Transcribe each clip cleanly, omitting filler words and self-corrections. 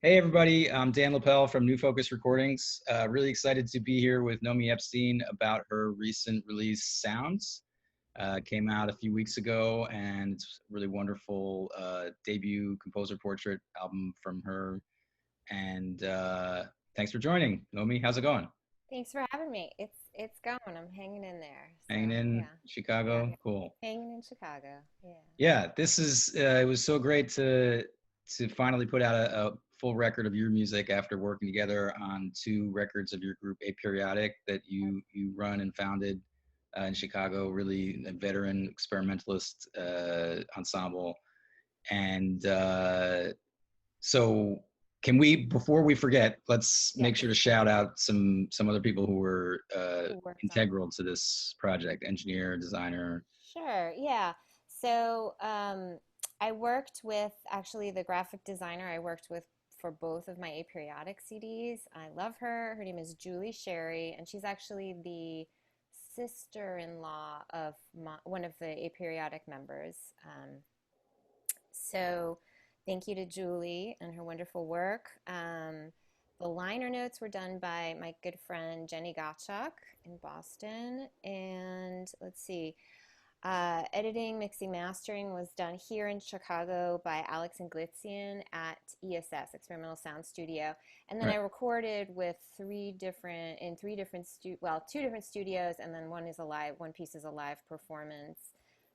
Hey everybody, I'm Dan Lapel from New Focus Recordings. Really excited to be here with Nomi Epstein about her recent release, Sounds. Came out a few weeks ago, and it's a really wonderful debut composer portrait album from her. And thanks for joining, Nomi. How's it going? Thanks for having me. It's going. I'm hanging in there. So Hanging in yeah, yeah, Chicago? Cool. hanging in Chicago. Yeah. Yeah, this is it was so great to finally put out a full record of your music after working together on two records of your group Aperiodic that you run and founded in Chicago, really a veteran experimentalist ensemble. And so can we, before we forget, let's Yes. make sure to shout out some other people who were Who worked on it? integral to this project, engineer, designer. Sure. Yeah. So I worked with actually the graphic designer I worked with for both of my aperiodic CDs. I love her. Her name is Julie Sherry, and she's actually the sister-in-law of one of the aperiodic members. So thank you to Julie and her wonderful work. The liner notes were done by my good friend Jenny Gottschalk in Boston. And let's see, editing, mixing, mastering was done here in Chicago by Alex Inglitzian at ESS, Experimental Sound Studio. And then I Right. recorded with two different studios, and then one piece is a live performance.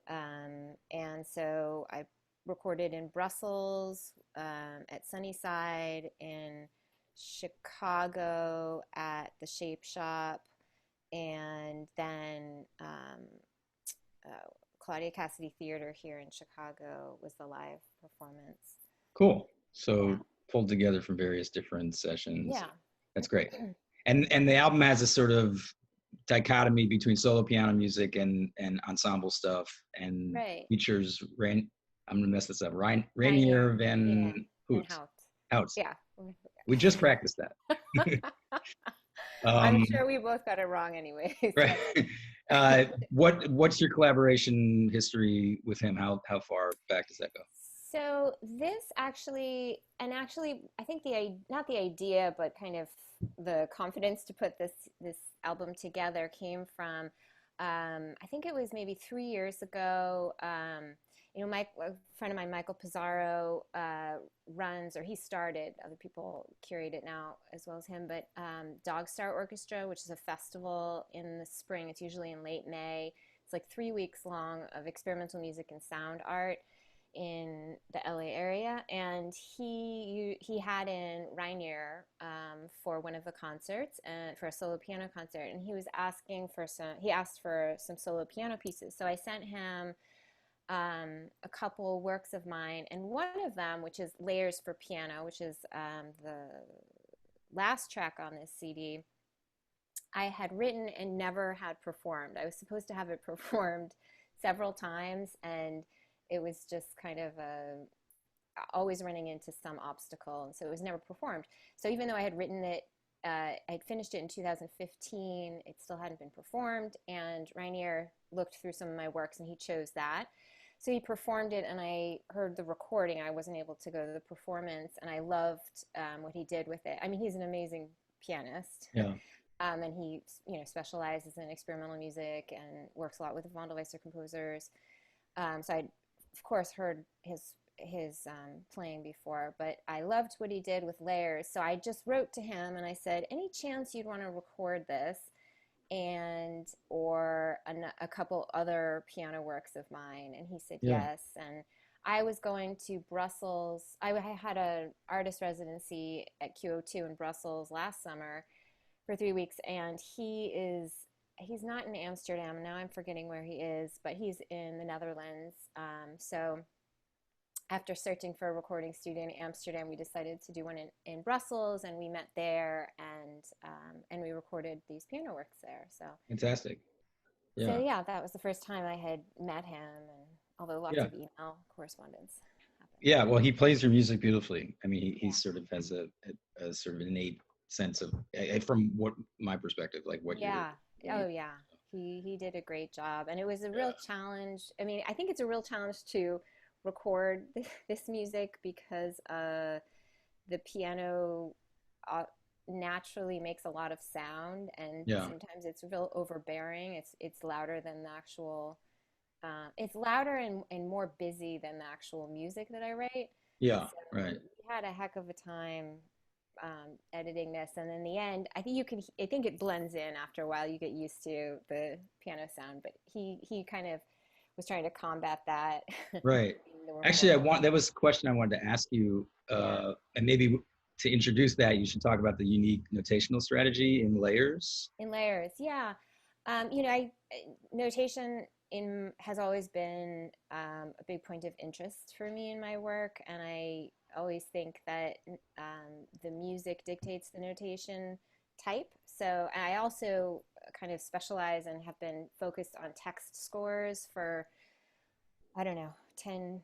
And so I recorded in Brussels, at Sunnyside, in Chicago at the Shape Shop, and then Claudia Cassidy Theater here in Chicago was the live performance. Cool. Yeah, So pulled together from various different sessions. yeah, That's great. And the album has a sort of dichotomy between solo piano music and ensemble stuff, and right. features Rain. I'm gonna mess this up. Rainier Rainier, yeah, Van and Hout. Hout. Hout. Yeah. We just practiced that. I'm um, sure we both got it wrong anyways. right. What's your collaboration history with him? How far back does that go? So this actually, I think not the idea, but kind of the confidence to put this album together came from, I think it was maybe 3 years ago. A friend of mine, Michael Pizarro, runs, or he started. Other people curate it now as well as him, but Dog Star Orchestra, which is a festival in the spring. It's usually in late May. It's like 3 weeks long of experimental music and sound art in the LA area, and he had in Rainier for one of the concerts and for a solo piano concert, and he asked for some solo piano pieces. So I sent him a couple works of mine, and one of them, which is Layers for Piano, which is the last track on this CD, I had written and never had performed. I was supposed to have it performed several times, and it was just kind of always running into some obstacle, and so it was never performed. So even though I had written it, I'd finished it in 2015, it still hadn't been performed, and Rainier looked through some of my works and he chose that. So he performed it, and I heard the recording. I wasn't able to go to the performance, and I loved what he did with it. I mean, he's an amazing pianist. Yeah. And he, specializes in experimental music and works a lot with Vondelweiser composers. So I, of course, heard his playing before, but I loved what he did with Layers. So I just wrote to him and I said, "Any chance you'd want to record this, and or a couple other piano works of mine?" And he said Yeah. yes. And I was going to Brussels. I had an artist residency at QO2 in Brussels last summer for 3 weeks, and he's not in Amsterdam now. I'm forgetting where he is, but he's in the Netherlands. So after searching for a recording studio in Amsterdam, we decided to do one in Brussels, and we met there, and we recorded these piano works there. Fantastic. So Yeah. yeah, that was the first time I had met him, and although lots Yeah. of email correspondence happened. Yeah. Well, he plays your music beautifully. I mean, he Yeah, sort of has a sort of innate sense of, from what my perspective, like what you're yeah, going oh yeah. He did a great job, and it was a real Yeah. challenge. I mean, I think it's a real challenge to record this music because the piano uh, naturally makes a lot of sound, and Yeah. sometimes it's real overbearing. It's louder than the actual. It's louder and more busy than the actual music that I write. Yeah. So Right. we had a heck of a time editing this, and in the end, I think you can. I think it blends in after a while. You get used to the piano sound, but he kind of was trying to combat that. Right. There were Actually, more. that was a question I wanted to ask you, Yeah. and maybe to introduce that, you should talk about the unique notational strategy in layers. In layers, yeah. Notation in has always been a big point of interest for me in my work, and I always think that the music dictates the notation type. So I also kind of specialize and have been focused on text scores for, I don't know, 10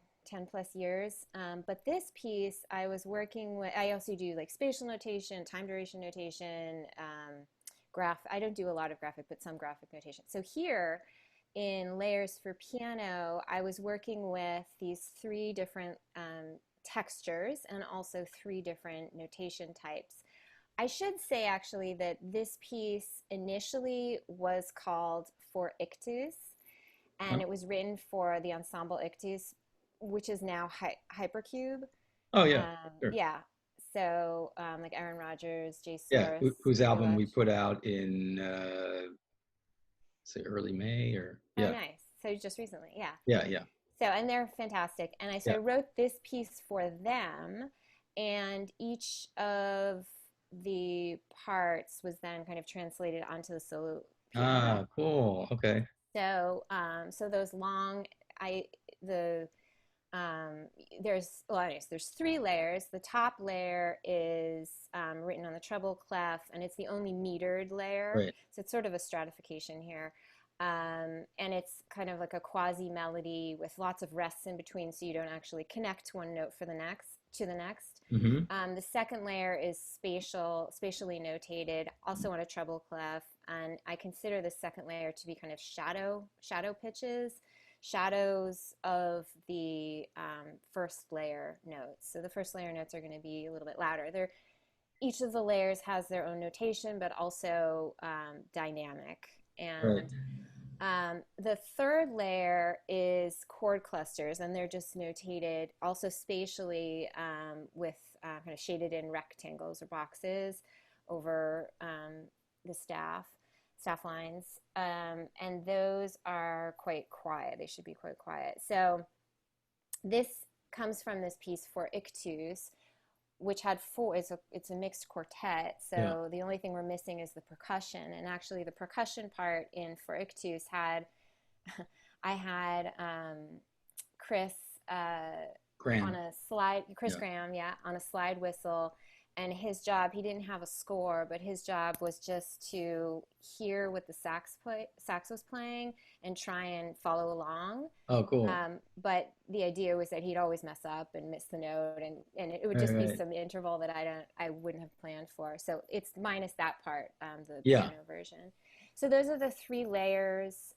plus years. But this piece, I was working with, I also do like spatial notation, time duration notation, I don't do a lot of graphic, but some graphic notation. So here in Layers for Piano, I was working with these three different textures and also three different notation types. I should say actually that this piece initially was called For Ictus, and Huh? it was written for the ensemble Ictus, which is now Hypercube. Oh yeah, sure. Yeah, so like Aaron Rodgers, Jay Yeah, Soros, whose very album we much. put out in say early May or Oh, yeah, nice. So just recently, yeah. yeah, yeah, So, and they're fantastic. And so yeah. I wrote this piece for them, and each of the parts was then kind of translated onto the solo piano. Ah, cool. Okay. So, so those long, I the there's well, anyways, there's three layers. The top layer is written on the treble clef, and it's the only metered layer. Right. So it's sort of a stratification here. And it's kind of like a quasi melody with lots of rests in between, so you don't actually connect one note for the next to the next. Mm-hmm. The second layer is spatially notated, also on a treble clef, and I consider the second layer to be kind of shadow pitches, shadows of the first layer notes. So the first layer notes are going to be a little bit louder. Each of the layers has their own notation, but also dynamic. Right. And the third layer is chord clusters, and they're just notated also spatially with kind of shaded in rectangles or boxes over the staff lines. And those are quite quiet. They should be quite quiet. So this comes from this piece for Ictus, which had four. It's a mixed quartet. Yeah. So the only thing we're missing is the percussion. And actually, the percussion part in For Ictus had I had Chris on Graham. a slide. Chris Yeah. Graham, yeah, on a slide whistle. And his job, he didn't have a score, but his job was just to hear what the sax was playing and try and follow along. Oh, cool. But the idea was that he'd always mess up and miss the note, and it would Right, just be right. some interval that I wouldn't have planned for. So it's minus that part, the Yeah. piano version. So those are the three layers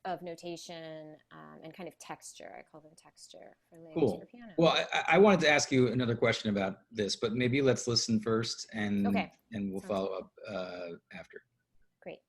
of notation and kind of texture. I call them texture for Layers for Cool. Piano. Well, I wanted to ask you another question about this, but maybe let's listen first, Okay. and we'll Sounds follow good. up after. Great.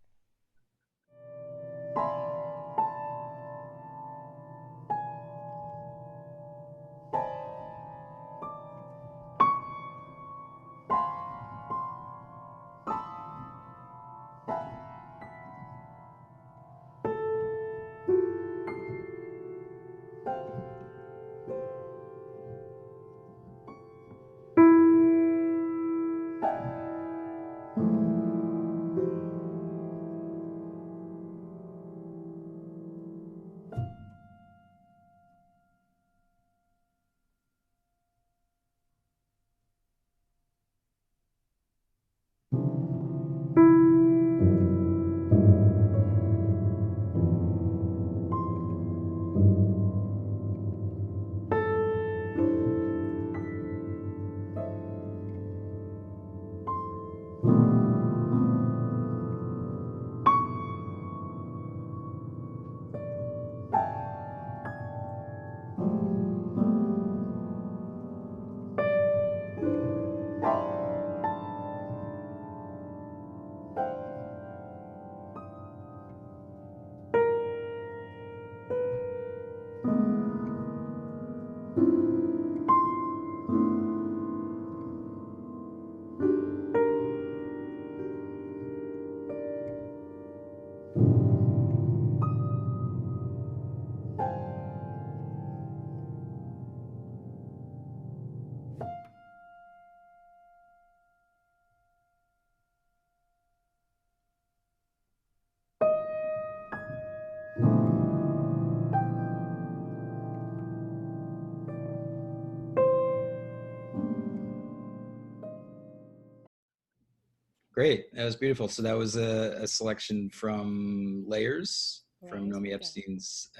Great. That was beautiful. So that was a selection from Layers from Layers for Nomi piano. Epstein's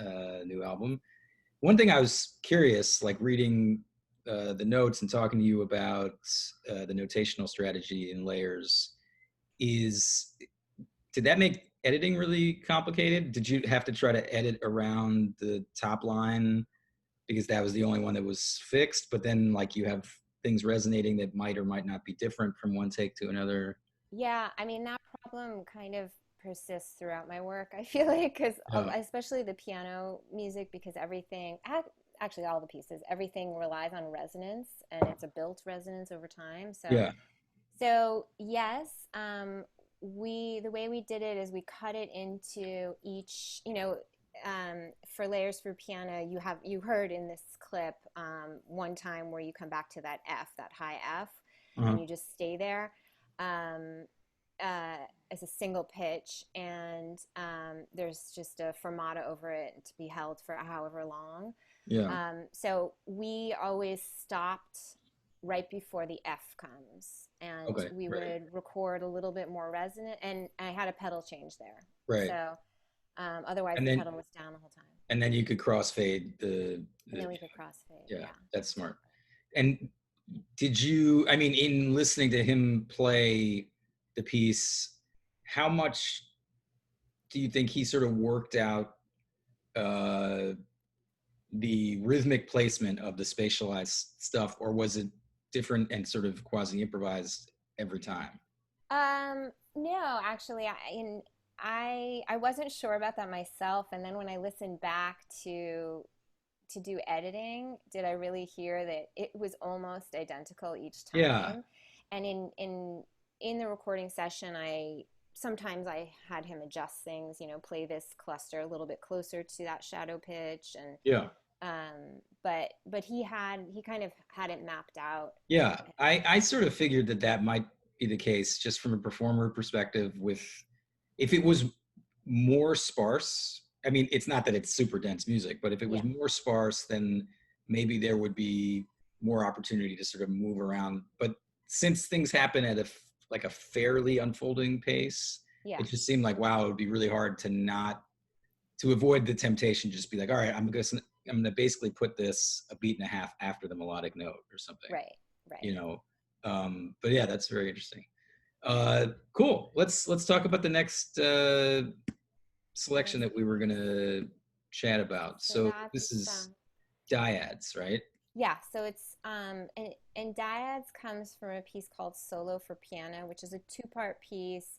new album. One thing I was curious, like reading the notes and talking to you about the notational strategy in Layers, is did that make editing really complicated? Did you have to try to edit around the top line because that was the only one that was fixed? But then, like, you have things resonating that might or might not be different from one take to another. Yeah, I mean, that problem kind of persists throughout my work, I feel like, because Oh, especially the piano music, because actually all the pieces, everything relies on resonance and it's a built resonance over time. yeah. So yes, the way we did it is we cut it into each, for layers for piano, you heard in this clip one time where you come back to that F, that high F, Uh-huh. and you just stay there um, as a single pitch, and there's just a fermata over it to be held for however long. Yeah. So we always stopped right before the F comes, and Okay. we Right. would record a little bit more resonant, and I had a pedal change there. Right. So otherwise, And the then pedal was down the whole time, you could crossfade and the then we could crossfade. yeah, Yeah. that's smart. And did you, I mean, in listening to him play the piece, how much do you think he sort of worked out uh, the rhythmic placement of the spatialized stuff, or was it different and sort of quasi improvised every time? No, actually, I wasn't sure about that myself, and then when I listened back to do editing, did I really hear that it was almost identical each Yeah. time? And in the recording session, I sometimes I had him adjust things, play this cluster a little bit closer to that shadow pitch, and Yeah. but he kind of had it mapped out. Yeah, I sort of figured that that might be the case just from a performer perspective with if it was more sparse. I mean, it's not that it's super dense music, but if it was Yeah, more sparse, then maybe there would be more opportunity to sort of move around. But since things happen at like a fairly unfolding pace, yeah, it just seemed like wow, it would be really hard to not to avoid the temptation, just be like, all right, I'm gonna basically put this a beat and a half after the melodic note or something, right, right. you know. But yeah, that's very interesting. Cool. Let's talk about the next selection Let's that we were gonna chat about. So So that's this is Dyads, right? yeah. So it's and Dyads comes from a piece called Solo for Piano, which is a two-part piece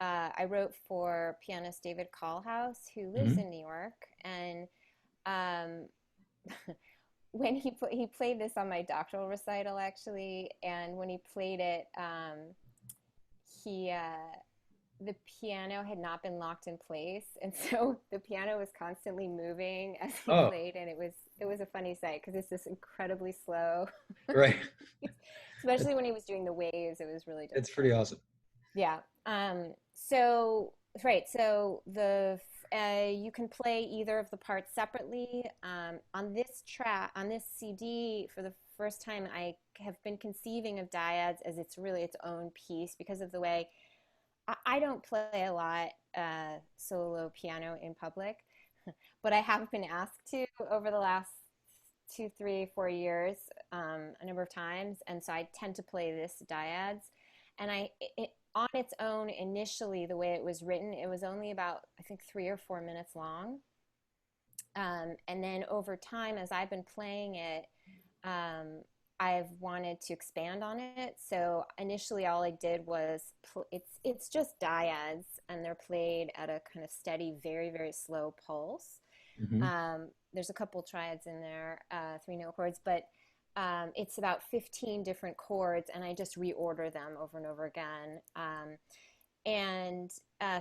I wrote for pianist David Callhouse, who lives Mm-hmm. in New York, and um, when he played this on my doctoral recital actually, and when he played it, he the piano had not been locked in place, and so the piano was constantly moving as he Oh, played, and it was a funny sight because it's just incredibly slow. right. Especially when he was doing the waves, it was really That's difficult. pretty awesome. Yeah. So right. So you can play either of the parts separately. On this track, on this CD, for the first time, I have been conceiving of Dyads as it's really its own piece because of the way I don't play a lot solo piano in public, but I have been asked to over the last 2, 3, 4 years a number of times, and so I tend to play this Dyads. And on its own, initially, the way it was written, it was only about I think 3 or 4 minutes long. And then over time, as I've been playing it, um, I've wanted to expand on it. So initially, all I did was it's just dyads, and they're played at a kind of steady, very very slow pulse. Mm-hmm. There's a couple triads in there, 3 note chords, but it's about 15 different chords, and I just reorder them over and over again. And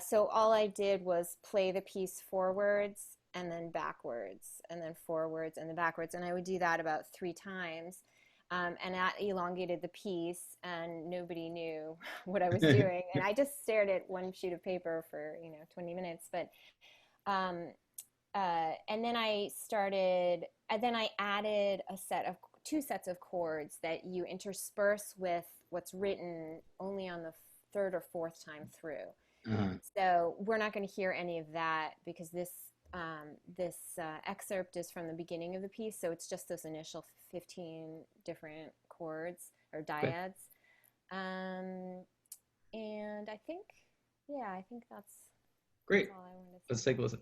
so all I did was play the piece forwards and then backwards, and then forwards and then backwards, and I would do that about 3 times. And that elongated the piece, and nobody knew what I was doing. And I just stared at one sheet of paper for 20 minutes. But um, and then I added two sets of chords that you intersperse with what's written only on the third or fourth time through. Uh-huh. So we're not going to hear any of that because this excerpt is from the beginning of the piece. So it's just those initial 15 different chords or Okay. dyads. And I think, yeah, I think that's Great. all I wanted to Let's say. take a listen.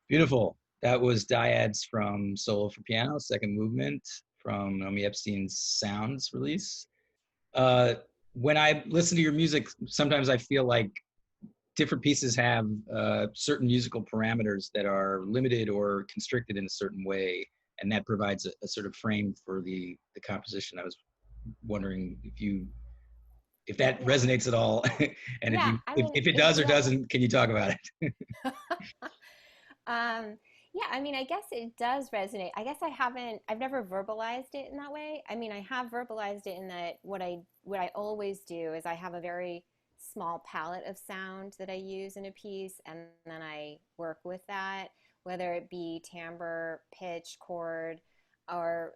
Beautiful. That was Dyads from Solo for Piano, second movement from Nomi Epstein's Sounds release. Uh, when I listen to your music, sometimes I feel like different pieces have certain musical parameters that are limited or constricted in a certain way, and that provides a sort of frame for the composition. I was wondering if that Yeah. resonates at all, and Yeah. I mean, if it does or yeah. doesn't, can you talk about it? Um, yeah, I mean, I guess it does resonate. I guess I've never verbalized it in that way. I mean, I have verbalized it in that what I always do is I have a very small palette of sound that I use in a piece, and then I work with that, whether it be timbre, pitch, chord, or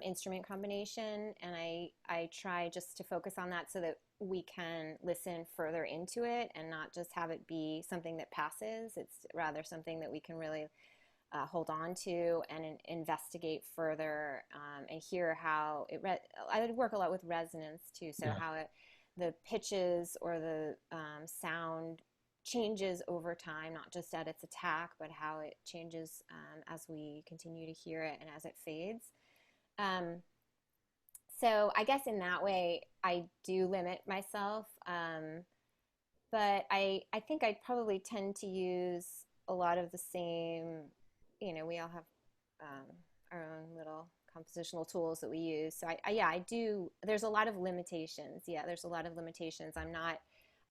instrument combination. And I try just to focus on that so that we can listen further into it and not just have it be something that passes. It's rather something that we can really hold on to and investigate further, and hear how I would work a lot with resonance too. So Yeah. how the pitches or the sound changes over time, not just at its attack, but how it changes as we continue to hear it and as it fades. Um, so I guess in that way, I do limit myself. But I think I'd probably tend to use a lot of the same, we all have our own little compositional tools that we use. So yeah, I do. There's a lot of limitations. Yeah, there's a lot of limitations.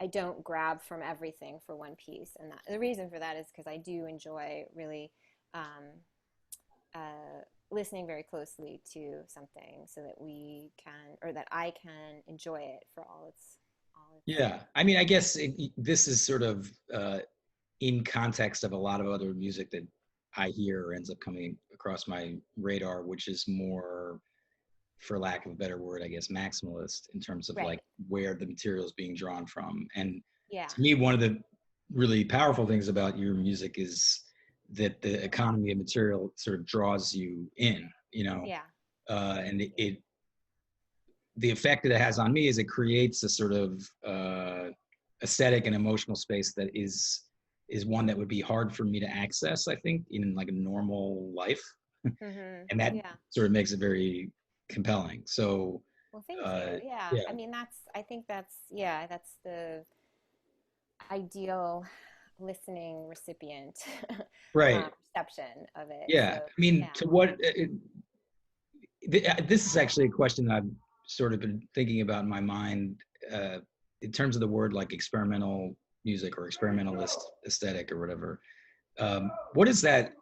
I don't grab from everything for one piece. And the reason for that is because I do enjoy really listening very closely to something so that we can, or that I can enjoy it for all its. Yeah, I mean, I guess this is sort of in context of a lot of other music that I hear or ends up coming across my radar, which is more, for lack of a better word, I guess, maximalist in terms of Right. like where the material is being drawn from. And Yeah. to me, one of the really powerful things about your music is that the economy of material sort of draws you in, Yeah. And the effect that it has on me is it creates a sort of aesthetic and emotional space that is one that would be hard for me to access, I think, in like a normal life. Mm-hmm. And that Yeah. sort of makes it very compelling. So Well, thank you. Yeah. yeah, I mean, I think that's the ideal listening recipient right. perception of it. Yeah, So, I mean, yeah. to what this is actually a question that I've sort of been thinking about in my mind, in terms of the word like experimental music or experimentalist aesthetic or whatever. What does that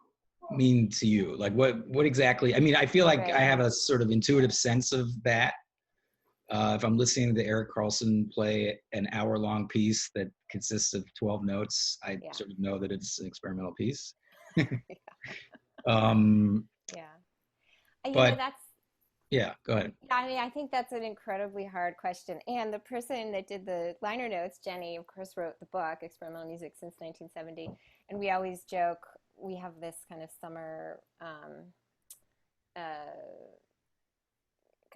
mean to you? Like what exactly? I mean, I feel like I Right. have a sort of intuitive sense of that, If I'm listening to Eric Carlson play an hour-long piece that consists of 12 notes, I Yeah. sort of know that it's an experimental piece. Yeah. um, Yeah. but That's, yeah, go ahead. yeah, I mean, I think that's an incredibly hard question. And the person that did the liner notes, Jenny, of course, wrote the book, Experimental Music Since 1970. And we always joke, we have this kind of summer uh,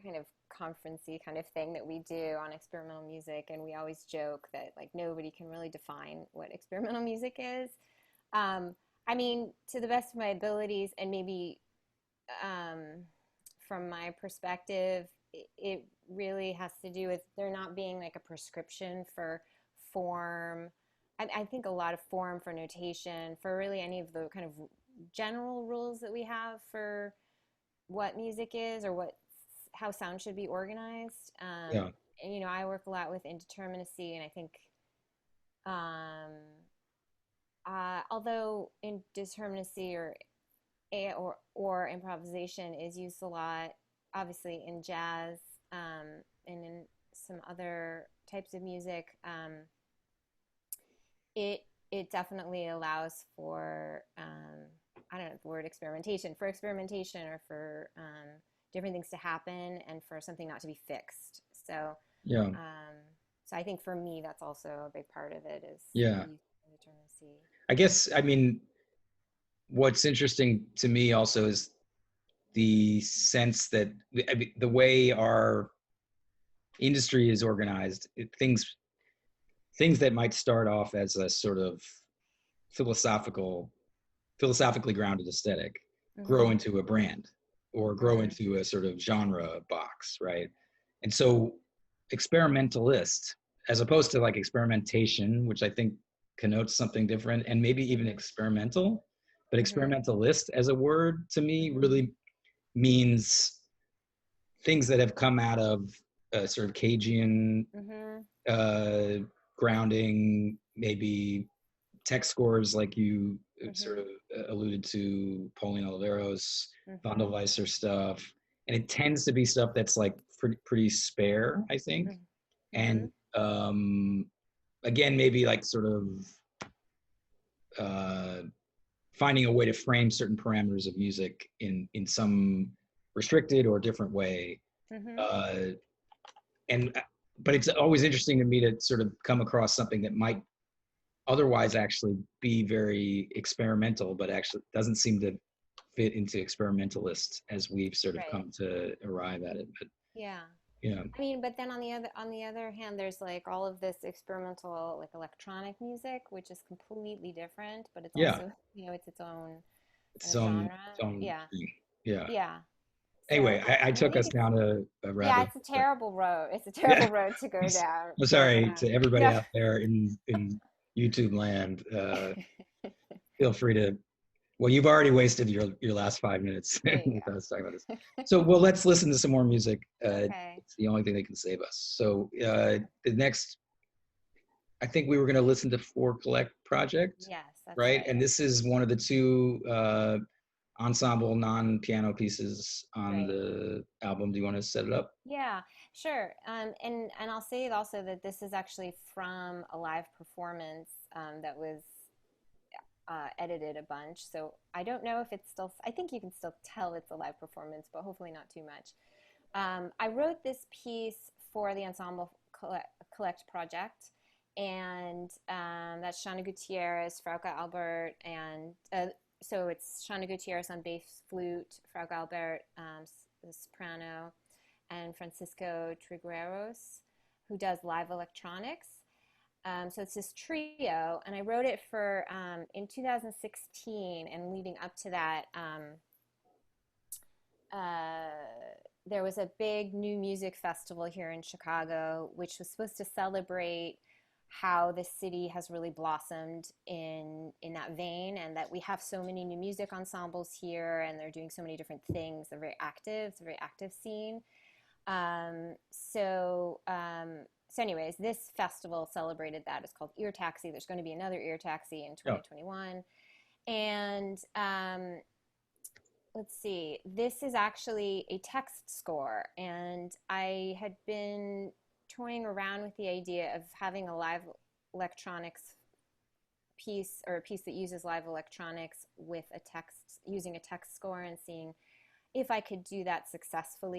kind of conferencey kind of thing that we do on experimental music. And we always joke that like nobody can really define what experimental music is. Um, I mean, to the best of my abilities, and maybe um, from my perspective, it really has to do with there not being like a prescription for form. I think a lot of form for notation, for really any of the kind of general rules that we have for what music is or what how sound should be organized. Yeah, And, I work a lot with indeterminacy, and I think um, although indeterminacy or improvisation is used a lot, obviously in jazz and in some other types of music. It definitely allows for I don't know the word experimentation or for different things to happen and for something not to be fixed. So yeah, um, so I think for me that's also a big part of it is yeah. the use of indeterminacy. I guess, I mean, what's interesting to me also is the sense that I mean, the way our industry is organized, things that might start off as a sort of philosophically grounded aesthetic grow Mm-hmm. into a brand or grow Mm. into a sort of genre box, right? And so experimentalist, as opposed to like experimentation, which I think connotes something different, and maybe even Mm-hmm. experimental, but Mm-hmm. experimentalist as a word to me Mm-hmm. really means things that have come out of a sort of Cajun Mm-hmm. uh, grounding, maybe tech scores like you sort Mm-hmm. of alluded to, Pauline Oliveros, Mm-hmm. Vondelweiser stuff, and it tends to be stuff that's like pretty spare, I think, Mm-hmm. and again maybe like sort of uh, finding a way to frame certain parameters of music in some restricted or different way, Mm-hmm. uh, and but it's always interesting to me to sort of come across something that might otherwise actually be very experimental, but actually doesn't seem to fit into experimentalist as we've sort of Right. come to arrive at it. But Yeah. yeah, I mean, but then on the other hand, there's like all of this experimental like electronic music, which is completely different, but it's yeah, also, it's its own it's kind its of own genre. its own Yeah. thing. Yeah. Yeah. So Anyway, I I took think us it's down a yeah, rabbit it's a hole. terrible road. It's a Yeah, terrible road to go down. I'm But sorry to everybody no. out there in YouTube land. Feel free to. Well, you've already wasted your last 5 minutes There you with us talking about this. go. So, well, let's listen to some more music. Okay. It's the only thing that can save us. So, the next, I think we were going to listen to For Collect Project, Yes, that's right? right. And this is one of the two ensemble non-piano pieces on Right. the album. Do you want to set it up? Yeah, sure. And I'll say also that this is actually from a live performance that was edited a bunch. So I don't know if it's still. I think you can still tell it's a live performance, but hopefully not too much. I wrote this piece for the Ensemble Collect project, and that's Shana Gutierrez, Frauke Albert, and so it's Shana Gutierrez on bass flute, Frauke Albert, the soprano, and Francisco Trigueros, who does live electronics. So it's this trio, and I wrote it for in 2016, and leading up to that, there was a big new music festival here in Chicago, which was supposed to celebrate how the city has really blossomed in that vein, and that we have so many new music ensembles here, and they're doing so many different things. They're very active. It's a very active scene. So anyways, this festival celebrated that. It's called Ear Taxi. There's going to be another Ear Taxi in Yeah. 2021. And let's see. This is actually a text score, and I had been toying around with the idea of having a live electronics piece, or a piece that uses live electronics with a text, using a text score, and seeing if I could do that successful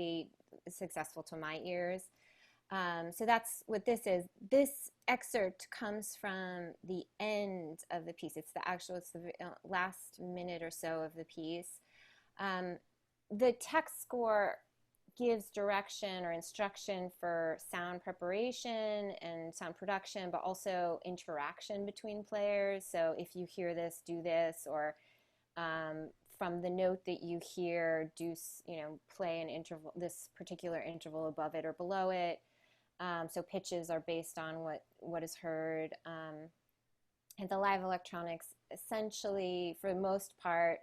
to my ears. So that's what this is. This excerpt comes from the end of the piece. It's the last minute or so of the piece. Um, the text score gives direction or instruction for sound preparation and sound production, but also interaction between players. So if you hear this, do this, or from the note that you hear, play an interval, this particular interval above it or below it. So pitches are based on what is heard. And the live electronics essentially, for the most part,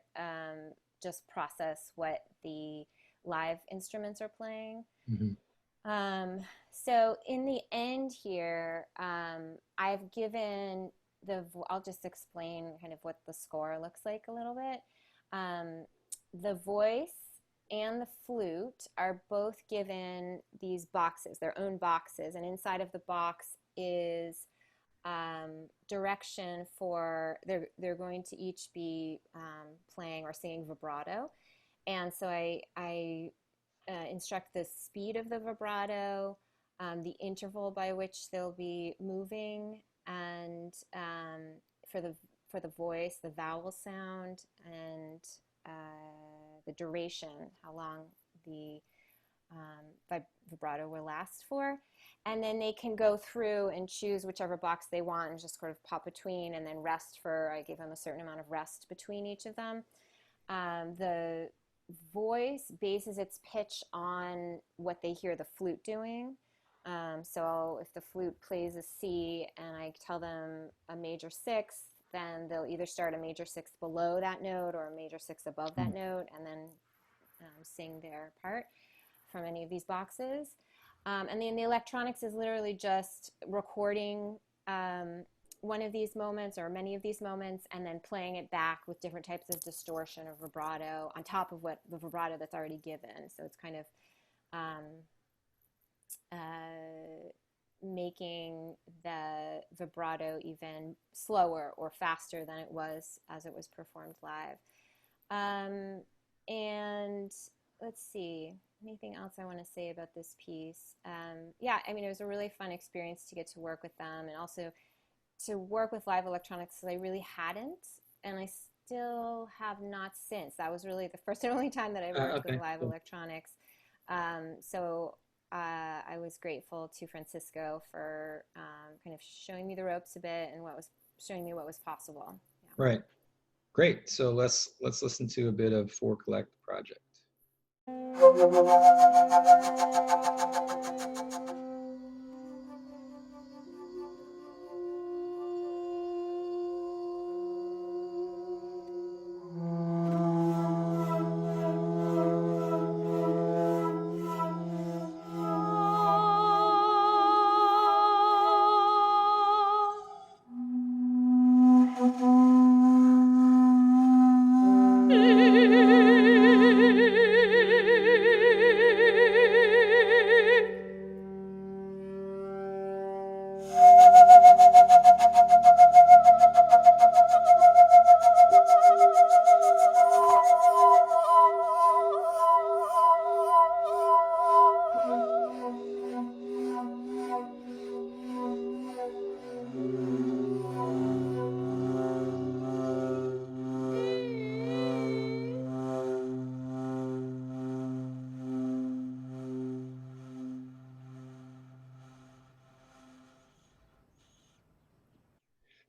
just process what the live instruments are playing. Mm-hmm. So in the end here, I've given I'll just explain kind of what the score looks like a little bit. The voice and the flute are both given these boxes, their own boxes, and inside of the box is direction for, they're going to each be playing or singing vibrato. And so I instruct the speed of the vibrato, the interval by which they'll be moving, and for the voice, the vowel sound, and the duration, how long the vibrato will last for. And then they can go through and choose whichever box they want and just sort of pop between, and then rest I give them a certain amount of rest between each of them. The voice bases its pitch on what they hear the flute doing. So if the flute plays a C and I tell them a major sixth, then they'll either start a major sixth below that note or a major sixth above that note, and then sing their part from any of these boxes. And then the electronics is literally just recording one of these moments or many of these moments, and then playing it back with different types of distortion or vibrato on top of what the vibrato that's already given. So it's kind of making the vibrato even slower or faster than it was as it was performed live. And let's see, anything else I want to say about this piece? Yeah, I mean, it was a really fun experience to get to work with them, and also to work with live electronics, because I really hadn't, and I still have not since. That was really the first and only time that I worked with live electronics. So I was grateful to Francisco for kind of showing me the ropes a bit, and showing me what was possible. Yeah. Right. Great. So let's listen to a bit of For Collect Project.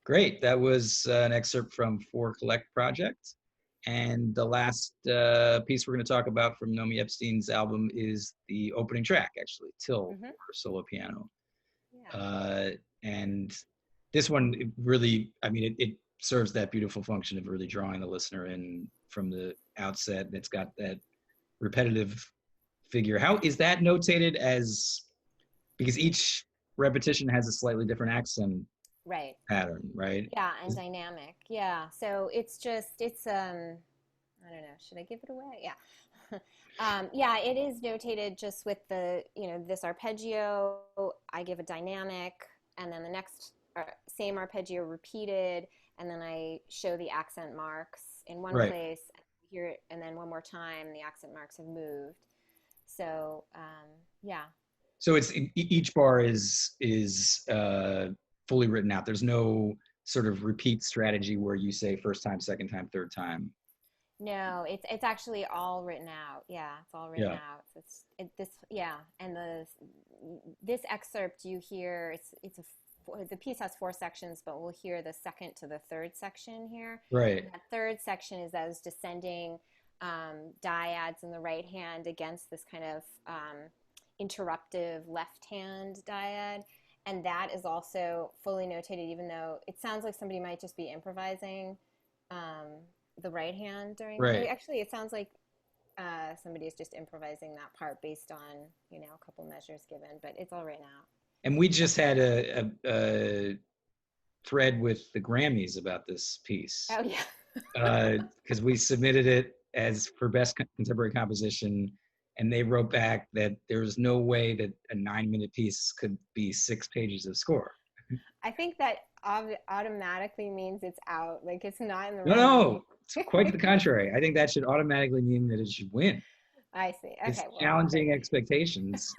Great. That was an excerpt from For Collect Project. And the last piece we're going to talk about from Nomi Epstein's album is the opening track, actually, Till, for solo piano. Yeah. And this one really, I mean, it serves that beautiful function of really drawing the listener in from the outset. It's got that repetitive figure. How is that notated as, because each repetition has a slightly different accent pattern, right? Yeah, and dynamic. Yeah. So it's I don't know. Should I give it away? Yeah. Yeah, it is notated just with the, this arpeggio. I give a dynamic, and then the next same arpeggio repeated, and then I show the accent marks in one Right. place, here, and then one more time, the accent marks have moved. So, yeah. So it's each bar is fully written out. There's no sort of repeat strategy where you say first time, second time, third time. No, it's actually all written out. Yeah, it's all written Yeah. out. This, yeah, and this excerpt you hear, the piece has four sections, but we'll hear the second to the third section here. Right. And that third section is those descending dyads in the right hand against this kind of interruptive left hand dyad. And that is also fully notated, even though it sounds like somebody might just be improvising. The right hand during Right. actually it sounds like somebody is just improvising that part based on a couple measures given, but it's all written out. And we just had a thread with the Grammys about this piece. Oh yeah. Because we submitted it as for best contemporary composition, and they wrote back that there's no way that a 9-minute piece could be 6 pages of score. I think that automatically means it's out, like it's not in the No, running. it's quite the contrary. I think that should automatically mean that it should win. I see. It's Okay, well, challenging expectations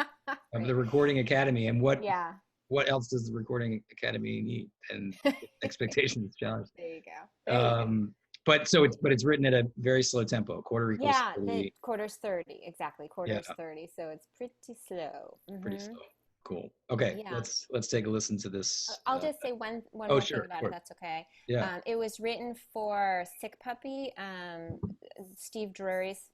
of the Recording Academy, and what yeah. what else does the Recording Academy need? And expectations challenge. There you go. But it's written at a very slow tempo. Quarter equals Yeah, the 30. quarter's 30, exactly. Yeah, Quarter's 30, so it's pretty slow. pretty slow. Cool. Okay, Yeah. let's take a listen to this. I'll just say one oh, more sure, thing about it. That's okay. Yeah. It was written for Sick Puppy, Steve Drury's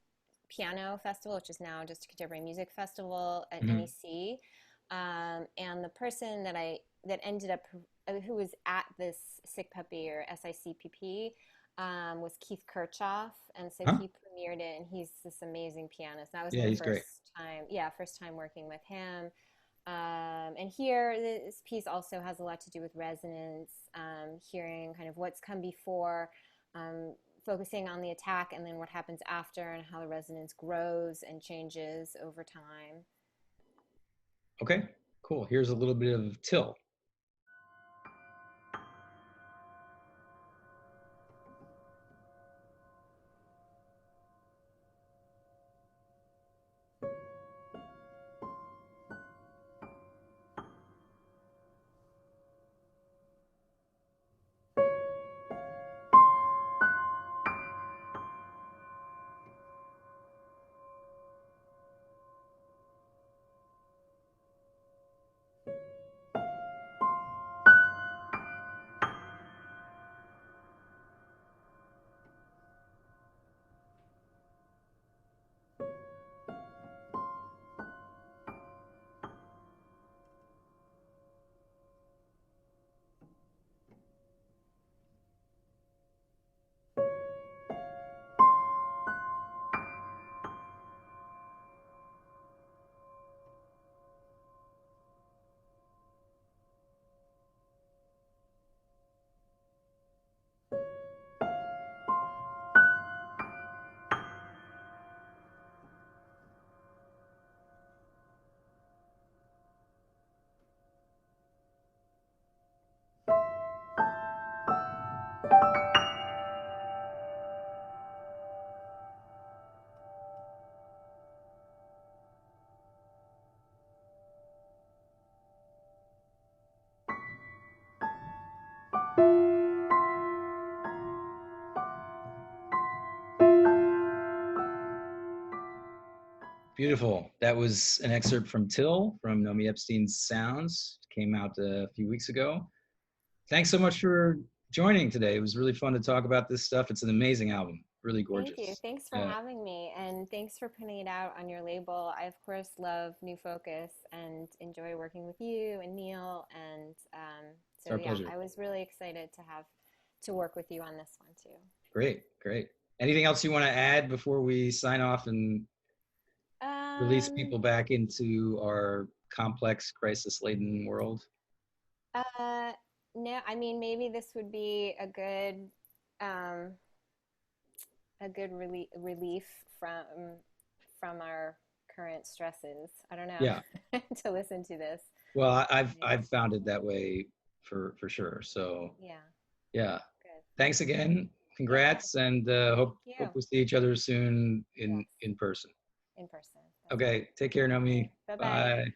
piano festival, which is now just a contemporary music festival at NEC. And the person that ended up who was at this Sick Puppy or SICPP was Keith Kirchhoff, and so he premiered it, and he's this amazing pianist. That was my first time. Yeah, first time working with him. And here, this piece also has a lot to do with resonance, hearing kind of what's come before, focusing on the attack, and then what happens after, and how the resonance grows and changes over time. Okay, cool. Here's a little bit of Till. Beautiful. That was an excerpt from Till from Nomi Epstein's Sounds. Came out a few weeks ago. Thanks so much for joining today. It was really fun to talk about this stuff. It's an amazing album. Really gorgeous. Thank you. Thanks for having me, and thanks for putting it out on your label. I, of course, love New Focus and enjoy working with you and Neil. And so, yeah, pleasure. I was really excited to work with you on this one, too. Great, great. Anything else you want to add before we sign off and release people back into our complex, crisis-laden world? No, I mean, maybe this would be a good a good relief from our current stresses. I don't know. Yeah. To listen to this. Well, Nice. I've found it that way for sure. So Yeah. yeah. Good. Thanks again. Yeah. Congrats, and Thank hope you. we see each other soon Yes. in person. In person. That's great. Okay. Take care, Okay. Nomi. Bye bye. Bye.